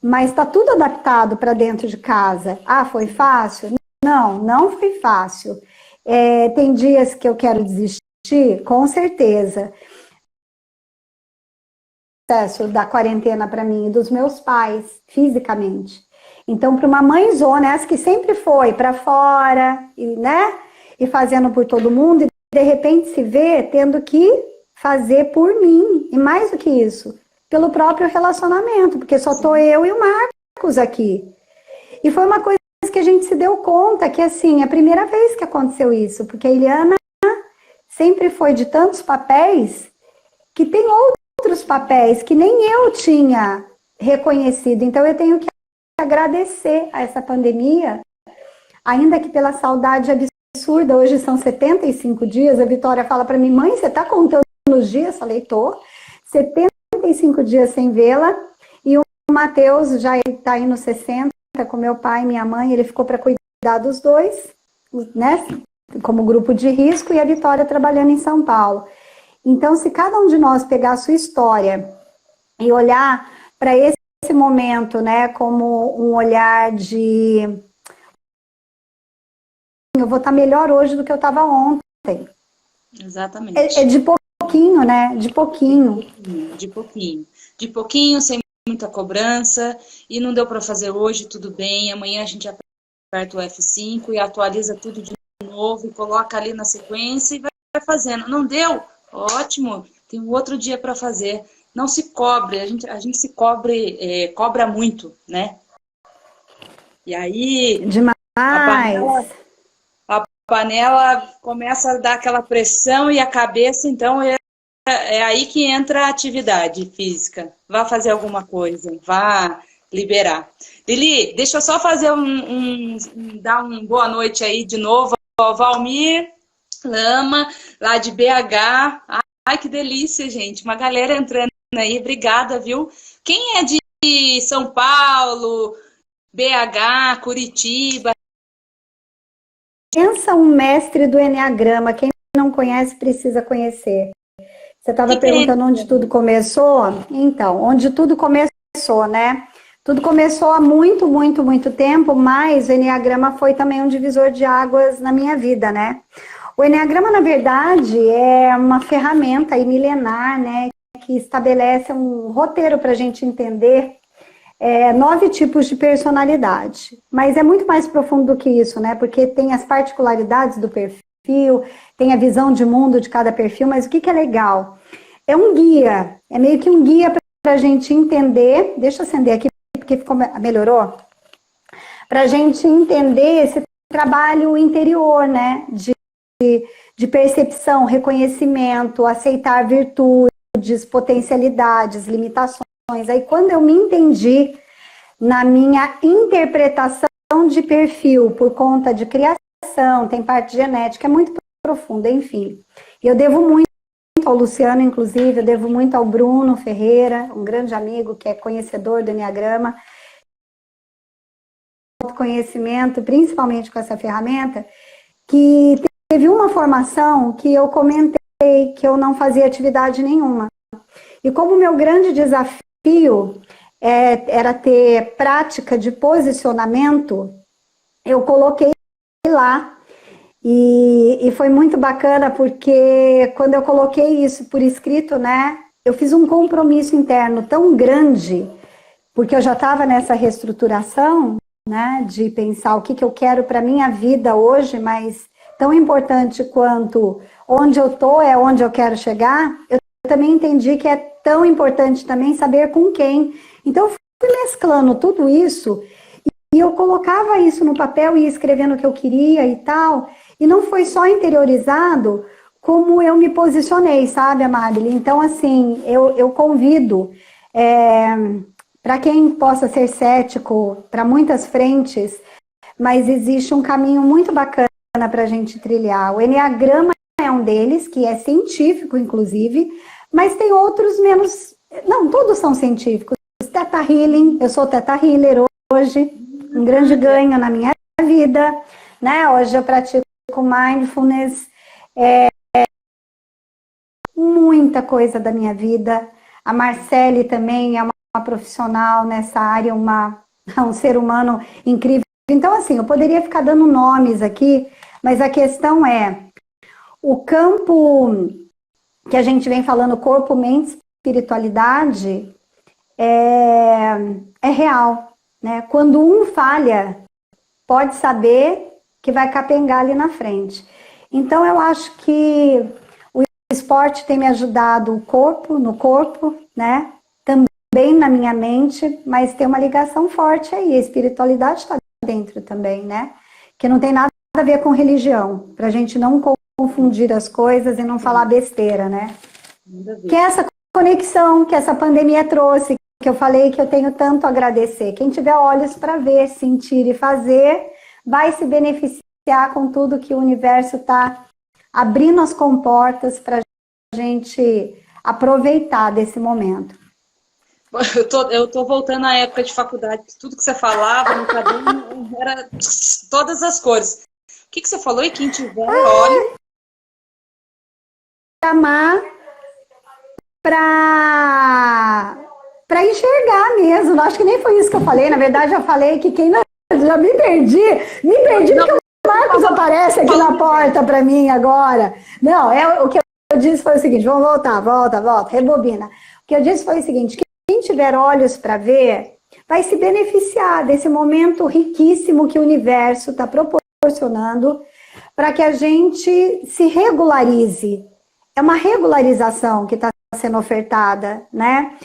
Mas está tudo adaptado para dentro de casa. Ah, foi fácil? Não foi fácil. Tem dias que eu quero desistir? Com certeza. O processo da quarentena para mim e dos meus pais, fisicamente. Então, para uma mãezona, essa que sempre foi para fora, né? E fazendo por todo mundo, e de repente se vê tendo que fazer por mim, e mais do que isso, pelo próprio relacionamento, porque só tô eu e o Marcos aqui. E foi uma coisa que a gente se deu conta, que assim, é a primeira vez que aconteceu isso, porque a Eliana sempre foi de tantos papéis, que tem outros papéis que nem eu tinha reconhecido. Então eu tenho que agradecer a essa pandemia, ainda que pela saudade absurda, hoje são 75 dias, a Vitória fala para mim, mãe, você tá contando os dias? Falei, tô. 75 dias sem vê-la, e o Matheus já está indo 60, com meu pai e minha mãe, ele ficou para cuidar dos dois, né, como grupo de risco, e a Vitória trabalhando em São Paulo. Então, se cada um de nós pegar a sua história e olhar para esse momento, né, como um olhar de eu vou estar melhor hoje do que eu estava ontem. Exatamente. É de pouquinho, né? De pouquinho. De pouquinho. De pouquinho, sem muita cobrança. E não deu para fazer hoje, tudo bem. Amanhã a gente aperta o F5 e atualiza tudo de novo e coloca ali na sequência e vai fazendo. Não deu? Ótimo. Tem um outro dia para fazer. Não se cobre. A gente se cobra muito, né? E aí... Demais. A panela começa a dar aquela pressão e a cabeça, então, é aí que entra a atividade física. Vá fazer alguma coisa, vá liberar. Lili, deixa eu só fazer dar uma boa noite aí de novo ao Valmir Lama, lá de BH. Ai, que delícia, gente. Uma galera entrando aí, obrigada, viu? Quem é de São Paulo, BH, Curitiba? Pensa um mestre do Enneagrama, quem não conhece precisa conhecer. Você estava perguntando onde tudo começou? Então, onde tudo começou, né? Tudo começou há muito, muito, muito tempo, mas o Enneagrama foi também um divisor de águas na minha vida, né? O Enneagrama, na verdade, é uma ferramenta aí milenar, né? Que estabelece um roteiro para a gente entender 9 tipos de personalidade. Mas é muito mais profundo do que isso, né? Porque tem as particularidades do perfil, tem a visão de mundo de cada perfil, mas o que é legal? É um guia, é meio que um guia para a gente entender, deixa eu acender aqui, porque melhorou, para a gente entender esse trabalho interior, né? De percepção, reconhecimento, aceitar virtudes, potencialidades, limitações. Aí quando eu me entendi na minha interpretação de perfil por conta de criação, tem parte genética, é muito profunda, enfim. E eu devo muito ao Luciano, inclusive, eu devo muito ao Bruno Ferreira, um grande amigo que é conhecedor do Enneagrama, conhecimento, principalmente com essa ferramenta, que teve uma formação que eu comentei que eu não fazia atividade nenhuma. E como o meu grande desafio era ter prática de posicionamento, eu coloquei lá E foi muito bacana porque quando eu coloquei isso por escrito, né, eu fiz um compromisso interno tão grande, porque eu já estava nessa reestruturação, né, de pensar o que, que eu quero para minha vida hoje, mas tão importante quanto onde eu estou é onde eu quero chegar, eu também entendi que é tão importante também saber com quem. Então eu fui mesclando tudo isso e eu colocava isso no papel e ia escrevendo o que eu queria e tal. E não foi só interiorizado, como eu me posicionei, sabe, Amabile? Então, assim, eu convido para quem possa ser cético para muitas frentes, mas existe um caminho muito bacana para a gente trilhar. O Enneagrama é um deles, que é científico, inclusive, mas tem outros menos... Não, todos são científicos. Theta Healing, eu sou Theta Healer hoje, um grande ganho na minha vida, né? Hoje eu pratico mindfulness, muita coisa da minha vida. A Marcele também é uma profissional nessa área, um ser humano incrível. Então, assim, eu poderia ficar dando nomes aqui, mas a questão é, o campo que a gente vem falando, corpo, mente, espiritualidade, é real, né? Quando um falha, pode saber que vai capengar ali na frente. Então, eu acho que o esporte tem me ajudado no corpo, né? Também na minha mente, mas tem uma ligação forte aí. A espiritualidade está dentro também, né? Que não tem nada a ver com religião, para a gente não confundir as coisas e não falar besteira, né? Que é essa conexão que essa pandemia trouxe, que eu falei que eu tenho tanto a agradecer. Quem tiver olhos para ver, sentir e fazer, vai se beneficiar com tudo que o universo está abrindo as comportas para a gente aproveitar desse momento. Eu tô voltando à época de faculdade, que tudo que você falava no caderno era todas as cores. O que você falou? E quem tiver, olha... Chamar para enxergar mesmo. Acho que nem foi isso que eu falei. Na verdade, eu falei que quem não... Já me perdi porque o Marcos aparece aqui na porta para mim agora. Não, o que eu disse foi o seguinte, vamos voltar, volta, rebobina. O que eu disse foi o seguinte, quem tiver olhos para ver, vai se beneficiar desse momento riquíssimo que o universo está proporcionando para que a gente se regularize. É uma regularização que está sendo ofertada, né?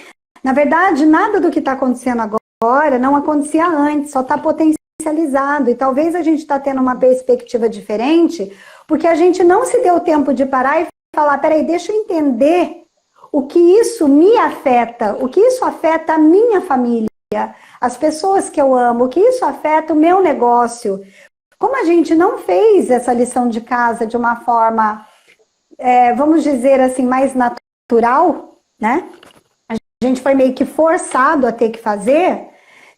Na verdade, nada do que está acontecendo agora não acontecia antes, só está potencializado. E talvez a gente está tendo uma perspectiva diferente, porque a gente não se deu tempo de parar e falar, peraí, deixa eu entender o que isso me afeta, o que isso afeta a minha família, as pessoas que eu amo, o que isso afeta o meu negócio. Como a gente não fez essa lição de casa de uma forma, vamos dizer assim, mais natural, né? A gente foi meio que forçado a ter que fazer,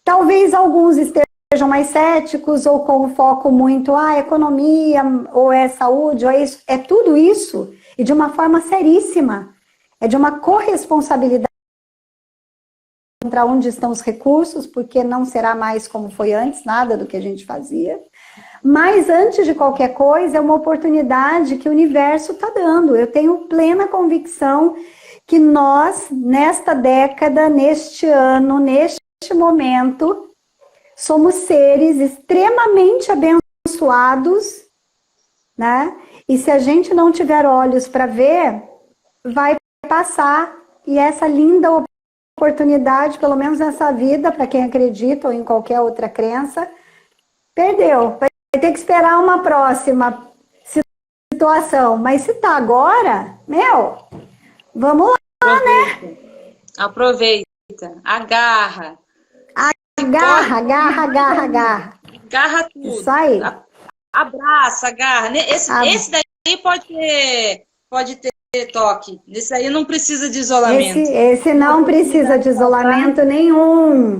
talvez alguns estejam mais céticos ou com um foco muito, economia, ou é saúde, ou é isso, é tudo isso, e de uma forma seríssima, é de uma corresponsabilidade para onde estão os recursos, porque não será mais como foi antes, nada do que a gente fazia, mas antes de qualquer coisa, é uma oportunidade que o universo está dando, eu tenho plena convicção que nós, nesta década, neste ano, neste momento, somos seres extremamente abençoados, né? E se a gente não tiver olhos para ver, vai passar. E essa linda oportunidade, pelo menos nessa vida, para quem acredita ou em qualquer outra crença, perdeu. Vai ter que esperar uma próxima situação. Mas se tá agora, vamos lá. Aproveita. Aproveita. Agarra. Agarra. Agarra tudo. Isso aí. Abraça, agarra. Esse daí pode ter toque. Esse aí não precisa de isolamento. Esse não precisa de isolamento nenhum.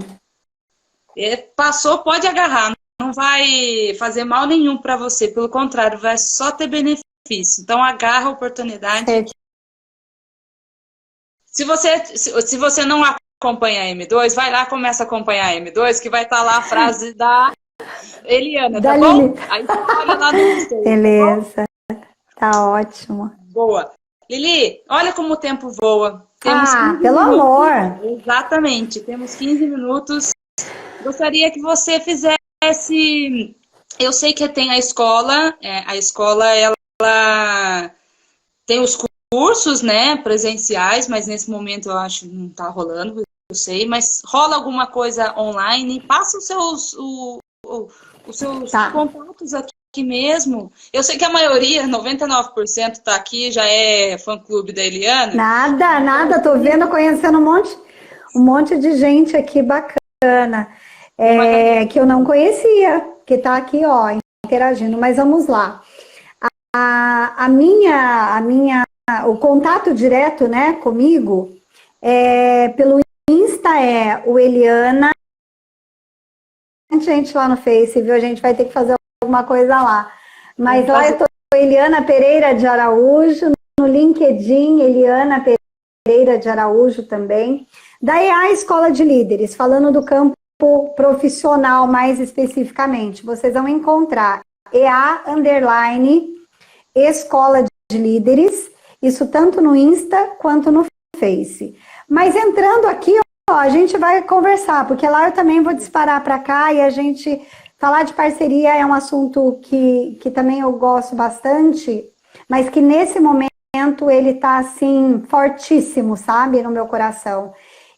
Passou, pode agarrar. Não vai fazer mal nenhum para você. Pelo contrário, vai só ter benefício. Então, agarra a oportunidade. Certo. Se você não acompanha a M2, vai lá, começa a acompanhar a M2, que vai estar lá a frase da Eliana, Da tá bom? Lili. Aí você olha lá no Insta, tá bom? Beleza, tá ótimo. Boa. Lili, olha como o tempo voa. Temos Ah, 15 pelo minutos. amor. Exatamente, temos 15 minutos. Gostaria que você fizesse. Eu sei que tem a escola ela tem os cursos, né, presenciais, mas nesse momento eu acho que não está rolando, eu sei, mas rola alguma coisa online? Passa os seus Tá. contatos aqui mesmo. Eu sei que a maioria, 99% está aqui, já é fã-clube da Eliana. Nada, nada, tô vendo, conhecendo um monte de gente aqui bacana, Uma galera. que eu não conhecia, que tá aqui, ó, interagindo, mas vamos lá. O contato direto, né, comigo, pelo Insta o Eliana, gente lá no Face, viu? A gente vai ter que fazer alguma coisa lá. Mas lá eu tô Eliana Pereira de Araújo, no LinkedIn, Eliana Pereira de Araújo também. Da EA Escola de Líderes, falando do campo profissional mais especificamente, vocês vão encontrar EA_ Escola de Líderes, isso tanto no Insta quanto no Face. Mas entrando aqui, ó, a gente vai conversar, porque lá eu também vou disparar para cá e a gente falar de parceria é um assunto que também eu gosto bastante, mas que nesse momento ele está assim fortíssimo, sabe, no meu coração.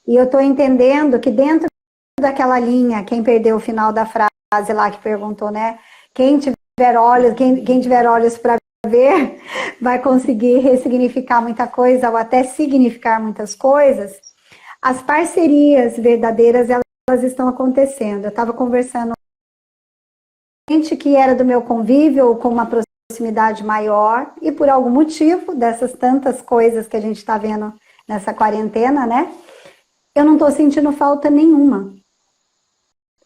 E eu estou entendendo que dentro daquela linha, quem perdeu o final da frase lá que perguntou, né? Quem tiver olhos para ver, vai conseguir ressignificar muita coisa ou até significar muitas coisas. As parcerias verdadeiras, elas estão acontecendo. Eu estava conversando com gente que era do meu convívio, com uma proximidade maior, e por algum motivo, dessas tantas coisas que a gente está vendo nessa quarentena, né? Eu não estou sentindo falta nenhuma.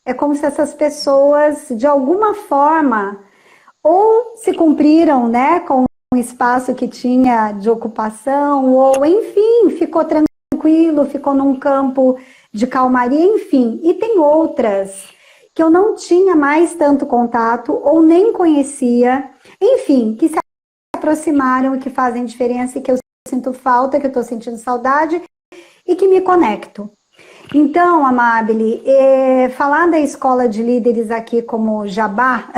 É como se essas pessoas, de alguma forma, ou se cumpriram, né, com o espaço que tinha de ocupação, ou, enfim, ficou tranquilo, ficou num campo de calmaria, enfim. E tem outras que eu não tinha mais tanto contato, ou nem conhecia, enfim, que se aproximaram, que fazem diferença, e que eu sinto falta, que eu estou sentindo saudade, e que me conecto. Então, Amabile, falar da escola de líderes aqui como jabá,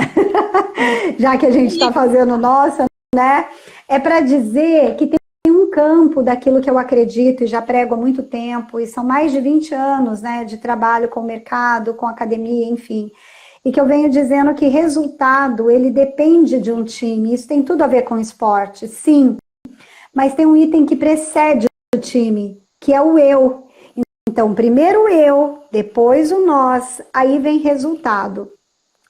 já que a gente está fazendo nossa, né? É para dizer que tem um campo daquilo que eu acredito e já prego há muito tempo, e são mais de 20 anos, né, de trabalho com o mercado, com academia, enfim. E que eu venho dizendo que resultado, ele depende de um time, isso tem tudo a ver com esporte, sim, mas tem um item que precede o time, que é o eu. Então, primeiro eu, depois o nós, aí vem resultado.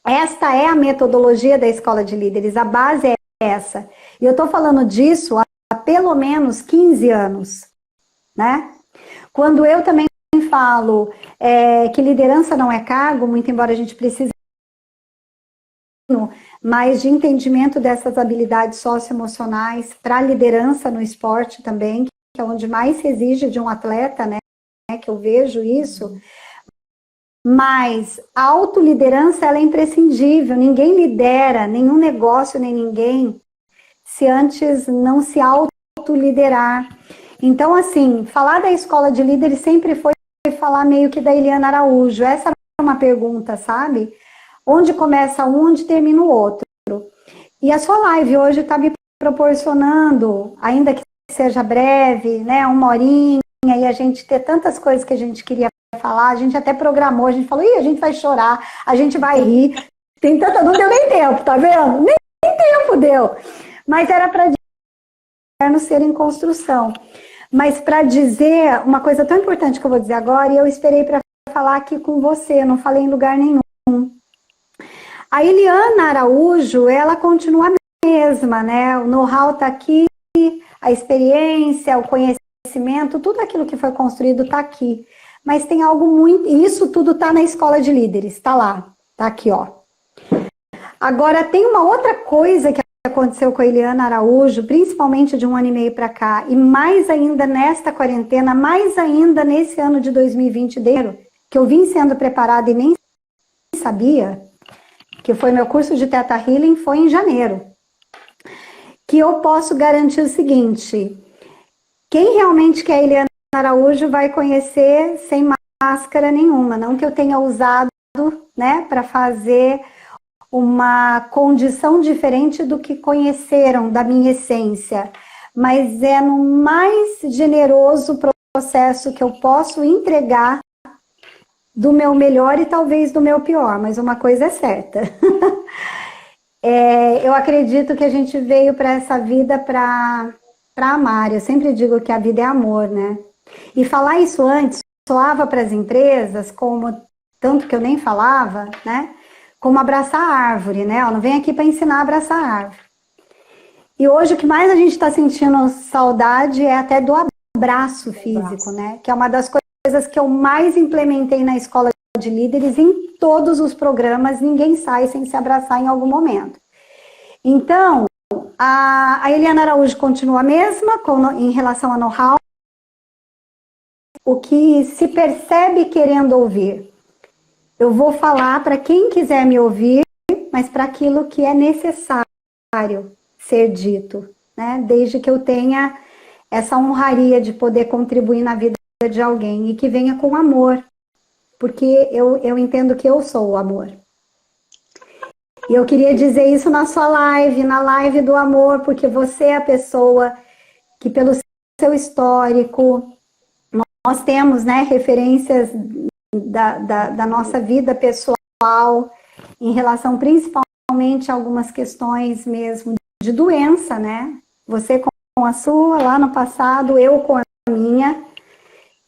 Esta é a metodologia da Escola de Líderes, a base é essa. E eu estou falando disso há pelo menos 15 anos, né? Quando eu também falo que liderança não é cargo, muito embora a gente precise mais de entendimento dessas habilidades socioemocionais para a liderança no esporte também, que é onde mais se exige de um atleta, né? Que eu vejo isso, mas a autoliderança ela é imprescindível, ninguém lidera nenhum negócio nem ninguém se antes não se autoliderar. Então, assim, falar da escola de líderes sempre foi falar meio que da Eliana Araújo, essa era uma pergunta, sabe? Onde começa um, onde termina o outro. E a sua live hoje está me proporcionando, ainda que seja breve, né, uma horinha, e a gente ter tantas coisas que a gente queria falar, a gente até programou, a gente falou, a gente vai chorar, a gente vai rir, tem tanta, não deu nem tempo, tá vendo? Nem tempo deu, mas era para não ser em construção, mas para dizer uma coisa tão importante que eu vou dizer agora, e eu esperei para falar aqui com você, não falei em lugar nenhum. A Eliana Araújo, ela continua a mesma, né, o know-how tá aqui, a experiência, o conhecimento, tudo aquilo que foi construído está aqui. Mas tem algo muito... Isso tudo está na Escola de Líderes, está lá. Está aqui, ó. Agora, tem uma outra coisa que aconteceu com a Eliana Araújo, principalmente de 1 ano e meio para cá, e mais ainda nesta quarentena, mais ainda nesse ano de 2020, que eu vim sendo preparada e nem sabia, que foi meu curso de Theta Healing, foi em janeiro. Que eu posso garantir o seguinte: quem realmente quer a Eliana Araújo vai conhecer sem máscara nenhuma. Não que eu tenha usado, né, para fazer uma condição diferente do que conheceram da minha essência, mas é no mais generoso processo que eu posso entregar do meu melhor e talvez do meu pior, mas uma coisa é certa. Eu acredito que a gente veio para essa vida para amar. Eu sempre digo que a vida é amor, né? E falar isso antes soava para as empresas como, tanto que eu nem falava, né? Como abraçar a árvore, né? Eu não venho aqui para ensinar a abraçar a árvore. E hoje o que mais a gente está sentindo saudade é até do abraço físico, né? Que é uma das coisas que eu mais implementei na escola de líderes. Em todos os programas, ninguém sai sem se abraçar em algum momento. Então, a Eliana Araújo continua a mesma em relação a know-how. O que se percebe querendo ouvir. Eu vou falar para quem quiser me ouvir, mas para aquilo que é necessário ser dito, né? Desde que eu tenha essa honraria de poder contribuir na vida de alguém e que venha com amor, porque eu entendo que eu sou o amor. E eu queria dizer isso na sua live, na live do amor, porque você é a pessoa que, pelo seu histórico, nós temos, né, referências da nossa vida pessoal em relação principalmente a algumas questões mesmo de doença, né? Você com a sua lá no passado, eu com a minha,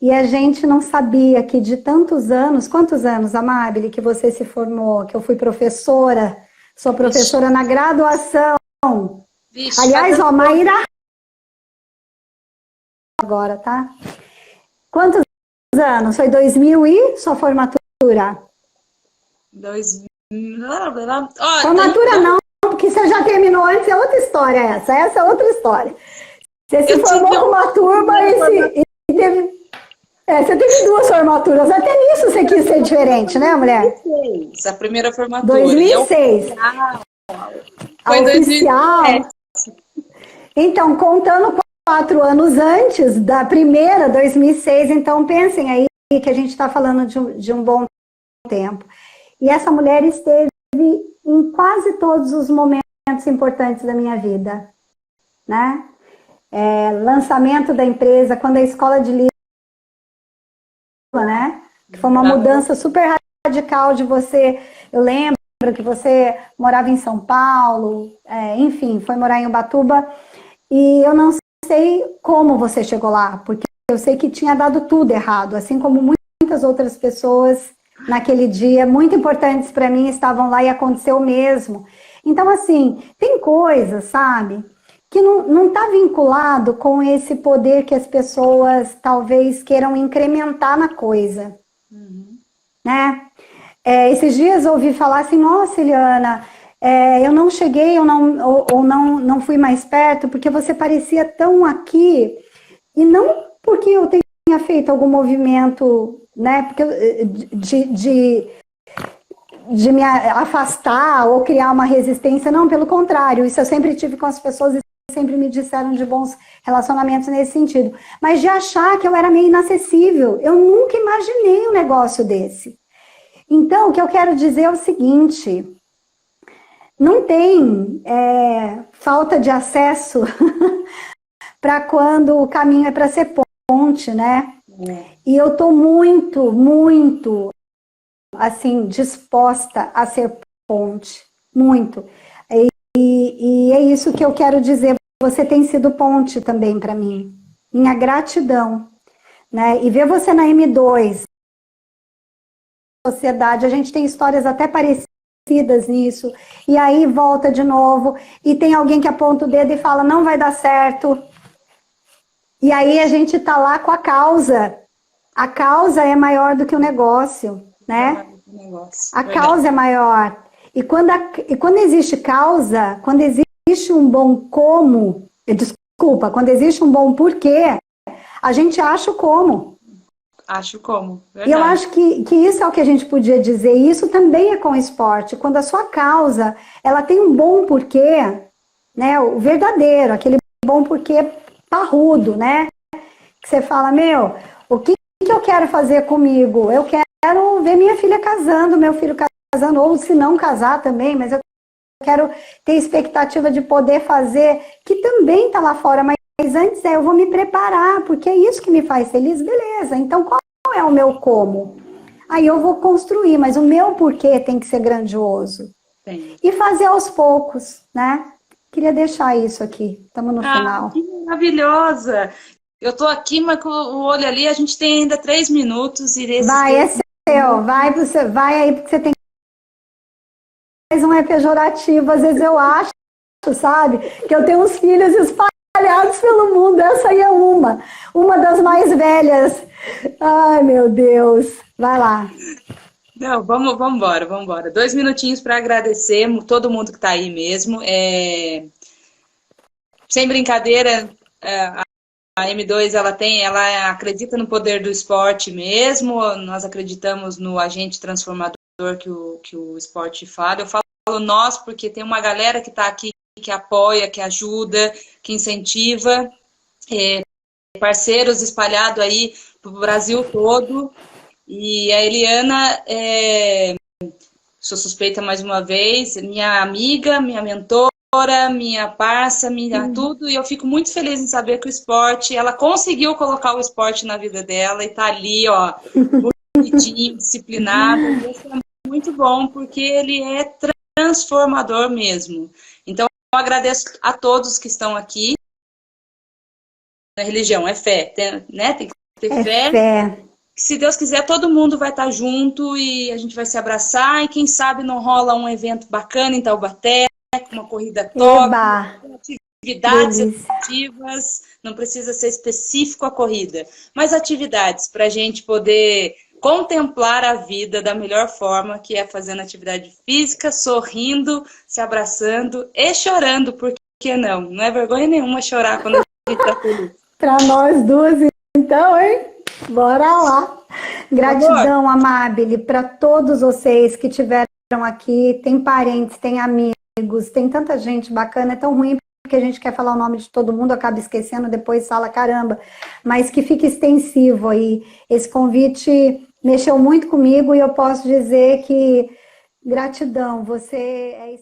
e a gente não sabia que de tantos anos, quantos anos, Amabile, que você se formou, que eu fui professora, sou professora na graduação. Vixe, aliás, ó, Maíra agora, tá? Quantos anos? Foi 2000 e sua formatura? 2000. Formatura não, porque você já terminou antes, é outra história essa. Essa é outra história. Você se formou com uma turma e teve... você teve duas formaturas. Até nisso você quis ser diferente, né, mulher? 2006, a primeira formatura. 2006. Foi oficial. 2007. Então, contando 4 anos antes da primeira, 2006, então pensem aí que a gente está falando de um bom tempo. E essa mulher esteve em quase todos os momentos importantes da minha vida, né? Lançamento da empresa, quando a escola de líderes, né? Que foi uma mudança super radical de você. Eu lembro que você morava em São Paulo, enfim, foi morar em Ubatuba, e eu não sei como você chegou lá, porque eu sei que tinha dado tudo errado, assim como muitas outras pessoas naquele dia, muito importantes para mim, estavam lá e aconteceu o mesmo. Então, assim, tem coisas, sabe, que não está vinculado com esse poder que as pessoas talvez queiram incrementar na coisa, né? Esses dias eu ouvi falar assim, nossa, Eliana, eu não cheguei ou não fui mais perto porque você parecia tão aqui, e não porque eu tenha feito algum movimento, né, porque de me afastar ou criar uma resistência, não, pelo contrário, isso eu sempre tive com as pessoas e sempre me disseram de bons relacionamentos nesse sentido, mas de achar que eu era meio inacessível, eu nunca imaginei um negócio desse. Então, o que eu quero dizer é o seguinte, não tem falta de acesso para quando o caminho é para ser ponte, né? E eu estou muito, muito, assim, disposta a ser ponte, muito. E é isso que eu quero dizer, você tem sido ponte também para mim. Minha gratidão, né? E ver você na M2, sociedade, a gente tem histórias até parecidas nisso, e aí volta de novo, e tem alguém que aponta o dedo e fala, não vai dar certo, e aí a gente tá lá com a causa é maior do que o negócio, né? A causa é maior, e quando existe causa, quando existe um bom quando existe um bom porquê, a gente acha o como. Acho como, E eu verdade. acho que isso é o que a gente podia dizer, e isso também é com o esporte. Quando a sua causa, ela tem um bom porquê, né? O verdadeiro, aquele bom porquê parrudo, né? Que você fala, meu, o que eu quero fazer comigo? Eu quero ver minha filha casando, meu filho casando, ou se não casar também, mas eu quero ter expectativa de poder fazer, que também está lá fora, mas antes eu vou me preparar, porque é isso que me faz feliz, beleza. Então, qual é o meu como? Aí eu vou construir, mas o meu porquê tem que ser grandioso. Tem. E fazer aos poucos, né? Queria deixar isso aqui, estamos no Ah, final. que maravilhosa! Eu tô aqui, mas com o olho ali, a gente tem ainda 3 minutos, e esses Vai, três é seu, vai aí, porque você tem mais um é pejorativo, às vezes eu acho, sabe, que eu tenho uns filhos espalhados pelo mundo, essa aí é uma das mais velhas. Ai, meu Deus, vai lá. Não, vamos embora, vamos embora. 2 minutinhos para agradecer todo mundo que está aí mesmo. Sem brincadeira, a M2 ela acredita no poder do esporte mesmo. Nós acreditamos no agente transformador que o esporte fala. Eu falo nós porque tem uma galera que está aqui que apoia, que ajuda, que incentiva, parceiros espalhados aí para o Brasil todo. E a Eliana sou suspeita mais uma vez, minha amiga, minha mentora, minha parça, minha tudo, e eu fico muito feliz em saber que o esporte, ela conseguiu colocar o esporte na vida dela e tá ali, ó, bonitinho, disciplinada, e isso é muito bom, porque ele é transformador mesmo. Então, eu agradeço a todos que estão aqui. A religião é fé, né? Tem que ter É fé. fé. Se Deus quiser, todo mundo vai estar junto e a gente vai se abraçar. E quem sabe não rola um evento bacana em Taubaté, com uma corrida top, Eba, com atividades delícia. educativas. Não precisa ser específico a corrida, mas atividades para a gente poder contemplar a vida da melhor forma, que é fazendo atividade física, sorrindo, se abraçando e chorando, por que não? Não é vergonha nenhuma chorar quando a gente está feliz. Para nós duas, então, hein? Bora lá. Amor, Gratidão, Amabile, para todos vocês que tiveram aqui. Tem parentes, tem amigos, tem tanta gente bacana. É tão ruim porque a gente quer falar o nome de todo mundo, acaba esquecendo, depois fala caramba. Mas que fique extensivo aí. Esse convite mexeu muito comigo e eu posso dizer que gratidão, você é